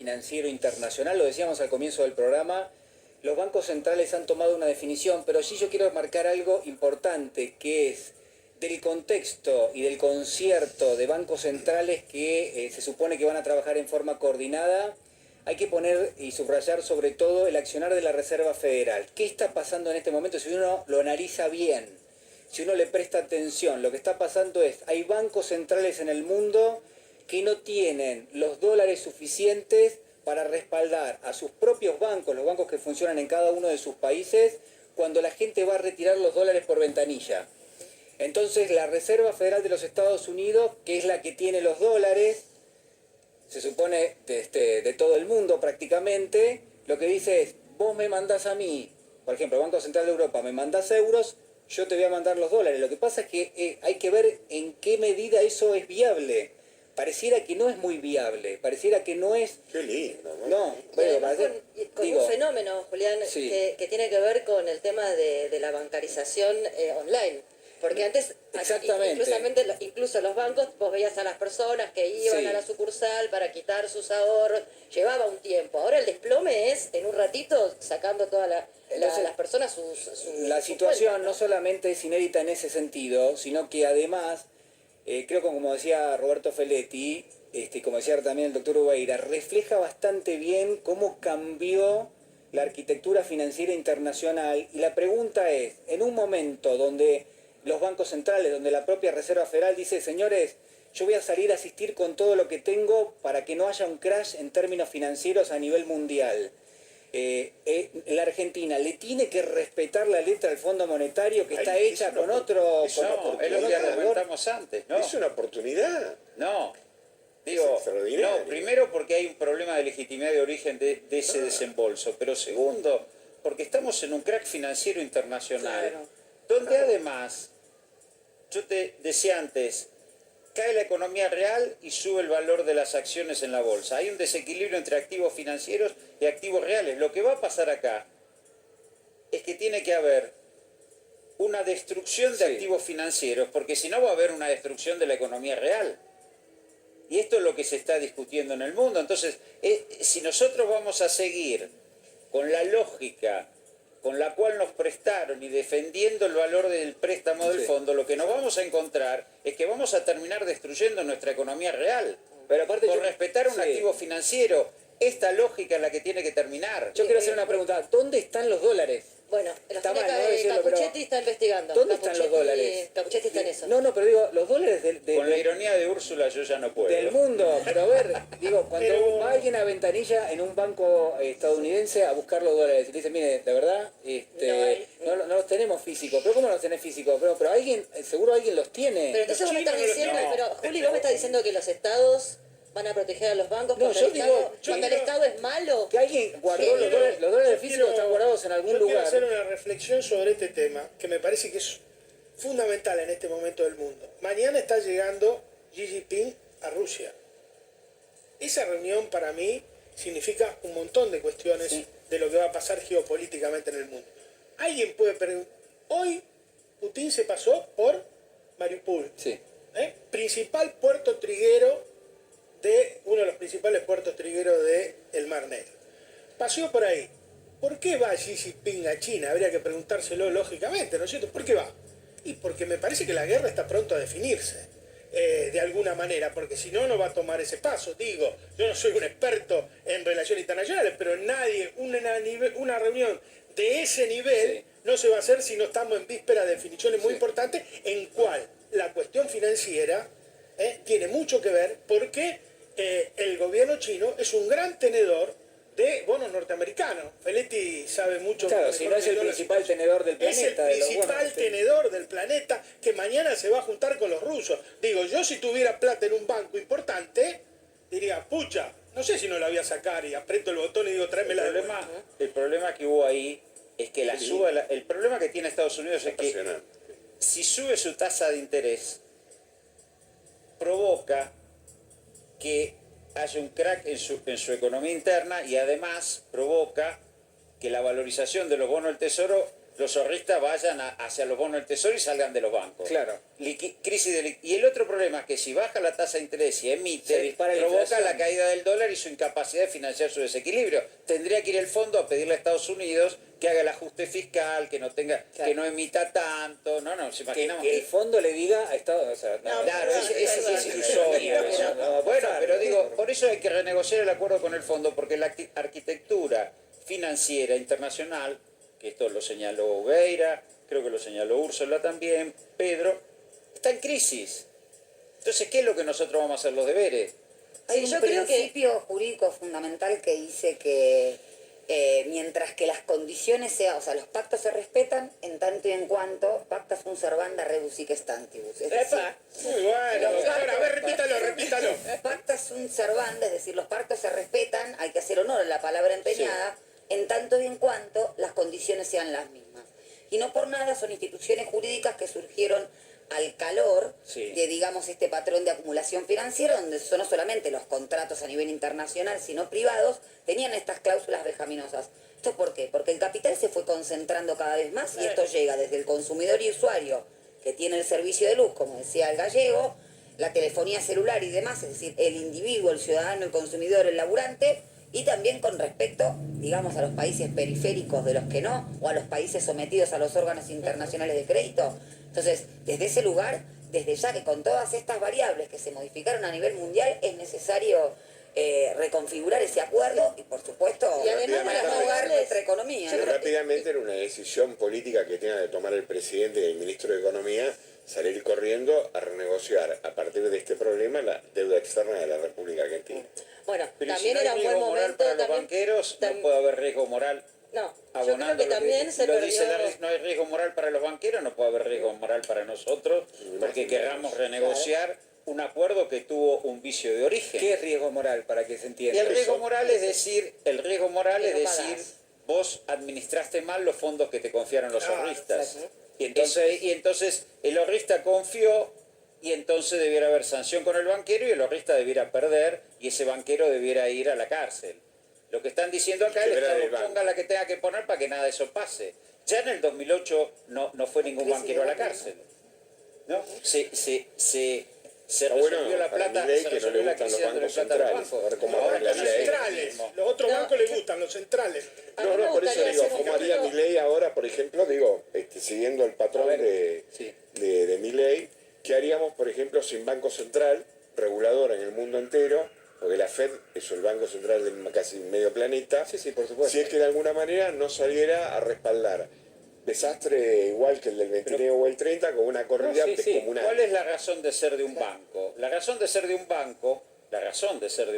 financiero internacional, lo decíamos al comienzo del programa, los bancos centrales han tomado una definición, pero sí yo quiero marcar algo importante, que es del contexto y del concierto de bancos centrales que se supone que van a trabajar en forma coordinada. Hay que poner y subrayar sobre todo el accionar de la Reserva Federal. ¿Qué está pasando en este momento? Si uno lo analiza bien, si uno le presta atención, lo que está pasando es, hay bancos centrales en el mundo que no tienen los dólares suficientes para respaldar a sus propios bancos, los bancos que funcionan en cada uno de sus países, cuando la gente va a retirar los dólares por ventanilla. Entonces la Reserva Federal de los Estados Unidos, que es la que tiene los dólares, se supone de todo el mundo prácticamente, lo que dice es, vos me mandás a mí, por ejemplo, el Banco Central de Europa, me mandás euros, yo te voy a mandar los dólares. Lo que pasa es que hay que ver en qué medida eso es viable. Pareciera que no es muy viable, pareciera que no es... Qué lindo, ¿no? No, bueno, con un fenómeno, Julián, sí, que tiene que ver con el tema de la bancarización online. Porque antes, incluso los bancos, vos veías a las personas que iban a la sucursal para quitar sus ahorros, llevaba un tiempo. Ahora el desplome es, en un ratito, sacando todas las personas La situación no solamente es inédita en ese sentido, sino que además, creo que como decía Roberto Feletti, como decía también el doctor Ubeira, refleja bastante bien cómo cambió la arquitectura financiera internacional. Y la pregunta es, en un momento donde los bancos centrales, donde la propia Reserva Federal dice, señores, yo voy a salir a asistir con todo lo que tengo para que no haya un crash en términos financieros a nivel mundial. La Argentina le tiene que respetar la letra del Fondo Monetario que está hecha con otro... Es lo que argumentamos antes, ¿no? Es una oportunidad. No, digo, no, primero porque hay un problema de legitimidad de origen de ese desembolso, pero segundo, porque estamos en un crack financiero internacional, donde además, yo te decía antes, cae la economía real y sube el valor de las acciones en la bolsa. Hay un desequilibrio entre activos financieros y activos reales. Lo que va a pasar acá es que tiene que haber una destrucción de activos financieros, porque si no va a haber una destrucción de la economía real. Y esto es lo que se está discutiendo en el mundo. Entonces, si nosotros vamos a seguir con la lógica con la cual nos prestaron y defendiendo el valor del préstamo del fondo, lo que nos vamos a encontrar es que vamos a terminar destruyendo nuestra economía real. Pero aparte por respetar un activo financiero. Esta lógica es la que tiene que terminar. Yo quiero hacer una pregunta. ¿Dónde están los dólares? Bueno, está mal, ¿no? Capuchetti está investigando. ¿Dónde están los dólares? Capuchetti está en eso. No, pero digo, los dólares con la ironía de Úrsula yo ya no puedo. Del mundo. Pero a ver, digo, cuando va alguien a ventanilla en un banco estadounidense a buscar los dólares y le dice, mire, de verdad, no los tenemos físicos. ¿Pero cómo no los tenés físicos? Pero alguien, seguro alguien los tiene. Pero entonces vos me estás diciendo, pero Juli, vos me estás diciendo que los estados van a proteger a los bancos cuando el Estado es malo. Que alguien guardó los dólares físicos, están guardados en algún lugar. Quiero hacer una reflexión sobre este tema, que me parece que es fundamental en este momento del mundo. Mañana está llegando Xi Jinping a Rusia. Esa reunión para mí significa un montón de cuestiones de lo que va a pasar geopolíticamente en el mundo. Alguien puede preguntar, hoy Putin se pasó por Mariupol, principal puerto triguero uno de los principales puertos trigueros del Mar Negro. Paseó por ahí. ¿Por qué va Xi Jinping a China? Habría que preguntárselo lógicamente, ¿no es cierto? ¿Por qué va? Y porque me parece que la guerra está pronto a definirse, de alguna manera, porque si no, no va a tomar ese paso. Digo, yo no soy un experto en relaciones internacionales, pero nadie, una reunión de ese nivel no se va a hacer si no estamos en víspera de definiciones muy importantes, en cual la cuestión financiera tiene mucho que ver, porque el gobierno chino es un gran tenedor de bonos norteamericanos. Feletti sabe mucho. Claro, si no es el principal tenedor del planeta. Es el principal tenedor del planeta que mañana se va a juntar con los rusos. Digo, yo si tuviera plata en un banco importante, diría, pucha, no sé si no la voy a sacar y aprieto el botón y digo, tráemela de vuelta. El problema que hubo ahí es que el problema que tiene Estados Unidos es que si sube su tasa de interés, provoca que haya un crack en su economía interna y además provoca que la valorización de los bonos del Tesoro los ahorristas vayan hacia los bonos del Tesoro y salgan de los bancos. Claro. Y el otro problema es que si baja la tasa de interés y emite, Se dispara la provoca inflación. la caída del dólar y su incapacidad de financiar su desequilibrio. Tendría que ir el fondo a pedirle a Estados Unidos que haga el ajuste fiscal, que no tenga, Claro. que no emita tanto. No, se Que imaginamos. el fondo le diga a Estados Unidos. O sea, Claro, ese es ilusorio. eso no va a Bueno, pasar. pero digo, por eso hay que renegociar el acuerdo con el fondo, porque la arquitectura financiera internacional, que esto lo señaló Beira, creo que lo señaló Úrsula también, Pedro, está en crisis. Entonces, ¿qué es lo que nosotros vamos a hacer los deberes? Hay Sí, yo un creo que principio jurídico fundamental que dice que mientras que las condiciones sean, o sea, los pactos se respetan en tanto y en cuanto pacta sunt servanda reducique stantibus. Es decir, Epa. Muy bueno, doctora, a ver, repítalo. pacta sunt servanda, es decir, los pactos se respetan, hay que hacer honor a la palabra empeñada, en tanto y en cuanto las condiciones sean las mismas. Y no por nada son instituciones jurídicas que surgieron al calor Sí. de, digamos, este patrón de acumulación financiera, donde no solamente los contratos a nivel internacional, sino privados, tenían estas cláusulas vejaminosas. ¿Esto por qué? Porque el capital se fue concentrando cada vez más y esto llega desde el consumidor y usuario, que tiene el servicio de luz, como decía el gallego, la telefonía celular y demás, es decir, el individuo, el ciudadano, el consumidor, el laburante, y también con respecto, digamos, a los países periféricos de los que no, o a los países sometidos a los órganos internacionales de crédito. Entonces, desde ese lugar, desde ya que con todas estas variables que se modificaron a nivel mundial, es necesario reconfigurar ese acuerdo y, por supuesto, Y además de las reanugar variables, nuestra economía. yo ¿no? creo- Rápidamente era una decisión política que tenga de tomar el presidente y el ministro de Economía, salir corriendo a renegociar a partir de este problema la deuda externa de la República Argentina. Bueno, Pero también si no era hay un buen riesgo moral momento. para los También, banqueros, no tam- puede haber riesgo moral. no, yo Abonando creo que lo también se lo perdió. dice no hay riesgo moral para los banqueros, no puede haber riesgo moral para nosotros, porque querramos renegociar un acuerdo que tuvo un vicio de origen. ¿Qué es riesgo moral para que se Y entienda? el riesgo Eso? moral es decir, Que no decir, pagás. vos administraste mal los fondos que te confiaron los Claro, ahorristas. exacto. Y entonces el ahorrista confió y entonces debiera haber sanción con el banquero y el ahorrista debiera perder y ese banquero debiera ir a la cárcel. Lo que están diciendo acá, el quebrar el Estado banco. ponga la que tenga que poner para que nada de eso pase. Ya en el 2008 no fue ningún banquero a la cárcel. ¿No? Se resolvió la para plata, Milei se que no le resolvió la gustan los crisis dando bancos plata a los centrales. bancos. A ver cómo Ahora arregla Los es lo centrales, mismo. los otros No, bancos les gustan, los centrales. A mí No, me por eso gustaría digo, hacer un ¿cómo haría capítulo- Milei ahora, por ejemplo? Digo, siguiendo el patrón A ver, de, sí. de Milei, ¿qué haríamos, por ejemplo, sin Banco Central, regulador en el mundo entero? Porque la Fed es el Banco Central de casi medio planeta. Sí, sí, por supuesto. Si es que de alguna manera no saliera a respaldar desastre igual que el del 29 o el 30 con una corrida No, sí, sí. descomunal. ¿Cuál es la razón de ser de un banco? La razón de ser de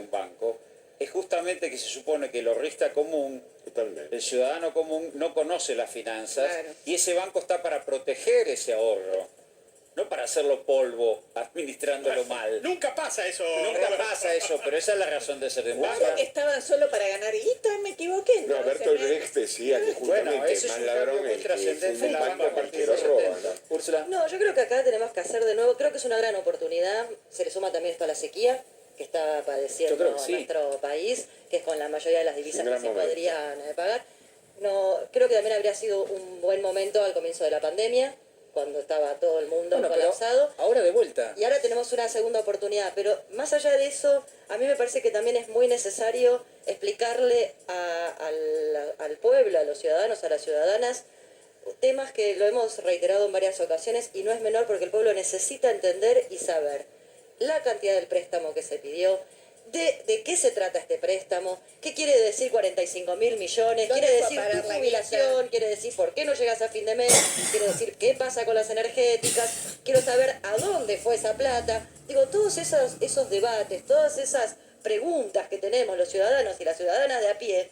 un banco es justamente que se supone que el ahorrista común, Totalmente. el ciudadano común, no conoce las finanzas Claro. y ese banco está para proteger ese ahorro, no para hacerlo polvo, administrándolo mal. Nunca pasa eso. Nunca Roberto. pasa eso, pero esa es la razón de ser de un banco. Estaban solo para ganar guita, me equivoqué. No, Bertolt Brecht decía que Bueno, justamente ese es más un ladrón cambio muy es que trascendente fuma en la un banca banco a partir cualquiera del roba, 70. ¿no? Úrsula. No, yo creo que acá tenemos que hacer de nuevo, creo que es una gran oportunidad, se le suma también esto a la sequía que está padeciendo Yo creo que sí. nuestro país, que es con la mayoría de las divisas Un que gran se momento. podrían pagar. No, creo que también habría sido un buen momento al comienzo de la pandemia, cuando estaba todo el mundo Bueno, pero colapsado. ahora de vuelta. Y ahora tenemos una segunda oportunidad, pero más allá de eso, a mí me parece que también es muy necesario explicarle al pueblo, a los ciudadanos, a las ciudadanas, temas que lo hemos reiterado en varias ocasiones y no es menor porque el pueblo necesita entender y saber la cantidad del préstamo que se pidió, de qué se trata este préstamo, qué quiere decir 45.000 millones, ¿Dónde quiere fue a decir parar tu la jubilación, quiere decir por qué no llegas a fin de mes, quiere decir qué pasa con las energéticas, quiero saber a dónde fue esa plata. Digo, todos esos debates, todas esas preguntas que tenemos los ciudadanos y las ciudadanas de a pie,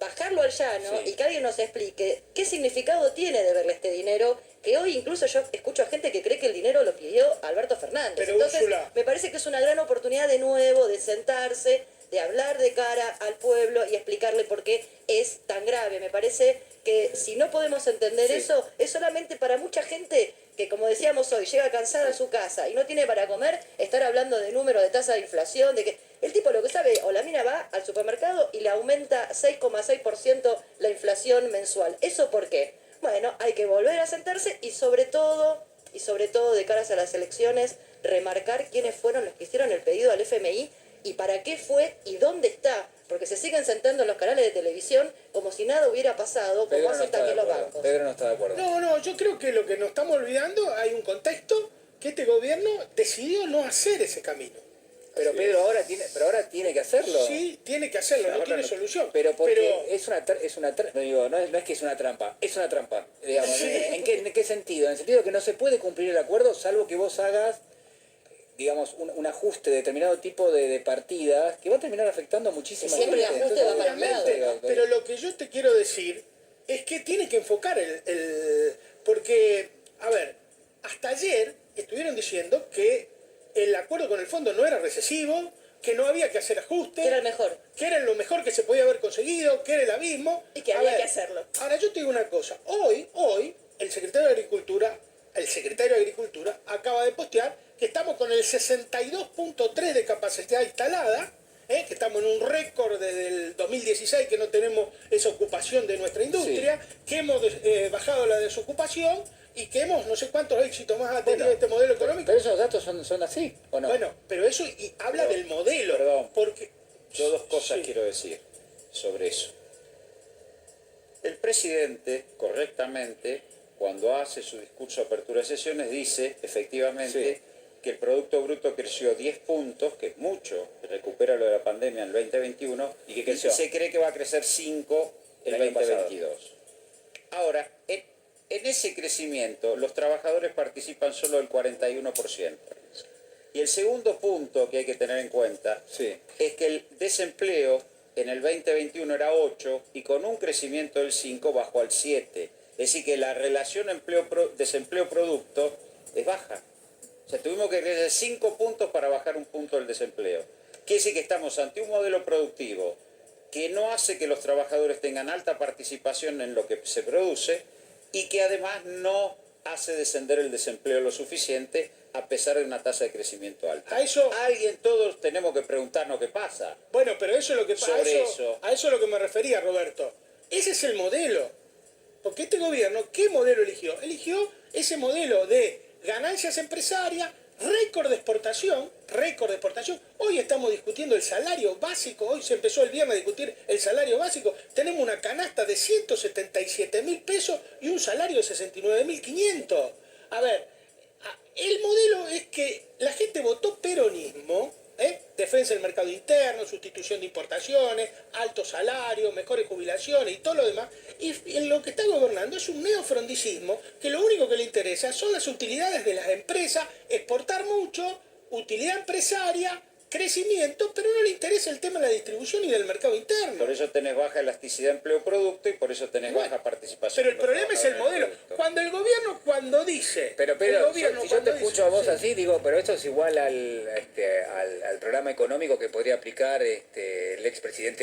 bajarlo al llano Sí. y que alguien nos explique qué significado tiene deberle este dinero, que hoy incluso yo escucho a gente que cree que el dinero lo pidió Alberto Fernández. Pero, Entonces, Úrsula. me parece que es una gran oportunidad de nuevo de sentarse, de hablar de cara al pueblo y explicarle por qué es tan grave. Me parece que si no podemos entender eso, es solamente para mucha gente que, como decíamos hoy, llega cansada a su casa y no tiene para comer, estar hablando de número de tasa de inflación, de que el tipo lo que sabe, o la mina va al supermercado y le aumenta 6,6% la inflación mensual. ¿Eso por qué? Bueno, hay que volver a sentarse y sobre todo de cara a las elecciones, remarcar quiénes fueron los que hicieron el pedido al FMI y para qué fue y dónde está. Porque se siguen sentando en los canales de televisión como si nada hubiera pasado, como hacen también los bancos. Pedro no está de acuerdo. No, yo creo que lo que nos estamos olvidando, hay un contexto que este gobierno decidió no hacer ese camino. Pero Pedro ahora tiene que hacerlo. Sí, tiene que hacerlo, no tiene solución. Pero porque es una no es que es una trampa, es una trampa. Digamos, Sí. ¿En qué sentido? En el sentido que no se puede cumplir el acuerdo salvo que vos hagas, digamos, un ajuste de determinado tipo de partidas que va a terminar afectando a muchísima gente. Siempre el ajuste va para un Obviamente, lado. pero lo que yo te quiero decir es que tiene que enfocar porque, a ver, hasta ayer estuvieron diciendo que el acuerdo con el fondo no era recesivo, que no había que hacer ajustes, Que era el mejor. que era lo mejor que se podía haber conseguido, que era el abismo. Y que A había ver, que hacerlo. Ahora yo te digo una cosa, hoy el secretario de Agricultura acaba de postear que estamos con el 62.3 de capacidad instalada, que estamos en un récord desde el 2016 que no tenemos esa ocupación de nuestra industria, que hemos bajado la desocupación y que hemos no sé cuántos éxitos más ha tenido este modelo económico. Pero esos datos son así, ¿o no? Bueno, pero eso habla del modelo. Perdón. Porque Yo dos cosas Sí. quiero decir sobre eso. El presidente, correctamente, cuando hace su discurso de apertura de sesiones, dice efectivamente que el Producto Bruto creció 10 puntos, que es mucho, recupera lo de la pandemia en el 2021, ¿Y qué creció? se cree que va a crecer 5 el El año 2022. Ahora, en ese crecimiento, los trabajadores participan solo del 41%. Y el segundo punto que hay que tener en cuenta Sí. es que el desempleo en el 2021 era 8 y con un crecimiento del 5 bajó al 7. Es decir, que la relación desempleo-producto es baja. O sea, tuvimos que crecer 5 puntos para bajar un punto del desempleo. Quiere decir que estamos ante un modelo productivo que no hace que los trabajadores tengan alta participación en lo que se produce y que además no hace descender el desempleo lo suficiente a pesar de una tasa de crecimiento alta. A eso- Alguien, todos tenemos que preguntarnos qué pasa. Bueno, pero eso es lo que Sobre a eso es lo que me refería, Roberto. Ese es el modelo. Porque este gobierno, ¿qué modelo eligió? Eligió ese modelo de ganancias empresarias, récord de exportación. Hoy estamos discutiendo el salario básico, hoy se empezó el viernes a discutir el salario básico. Tenemos una canasta de 177.000 pesos y un salario de 69.500. A ver, el modelo es que la gente votó peronismo, defensa del mercado interno, sustitución de importaciones, altos salarios, mejores jubilaciones y todo lo demás. Y lo que está gobernando es un neofrondicismo que lo único que le interesa son las utilidades de las empresas, exportar mucho, utilidad empresaria, crecimiento, pero no le interesa el tema de la distribución y del mercado interno. Por eso tenés baja elasticidad empleo-producto y por eso tenés Bueno, baja participación. pero el de los problema es el trabajadores en modelo. producto. Cuando el gobierno, cuando dice... Pero el Pedro, gobierno si yo te cuando escucho a vos sí. así, digo, pero esto es igual al programa económico que podría aplicar el expresidente